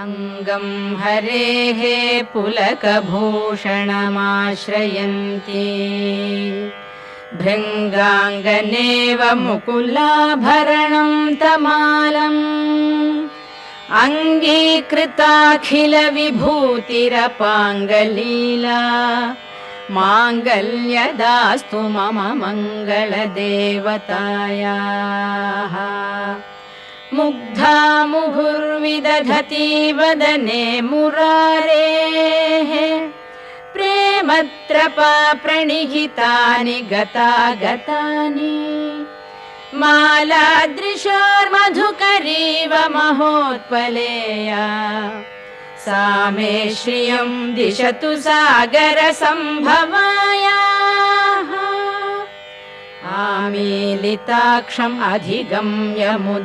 अंगं हरेः पुलकभूषणमाश्रयन्ती भृङ्गाङ्गनेव मुकुलाभरणं तमालम् अङ्गीकृताखिलविभूतिरपाङ्गलीला माङ्गल्यदास्तु मम मङ्गलदेवतायाः मुग्धा मुहुर्विदधती वदने मुरारेः प्रेमत्रपा प्रणिहितानि गतागतानि मालादृशोर्मधुकरीव महोत्पलेया सा मे श्रियं दिशतु सागरसम्भवायाः आमीलिताक्षम् अधिगम्य मुदा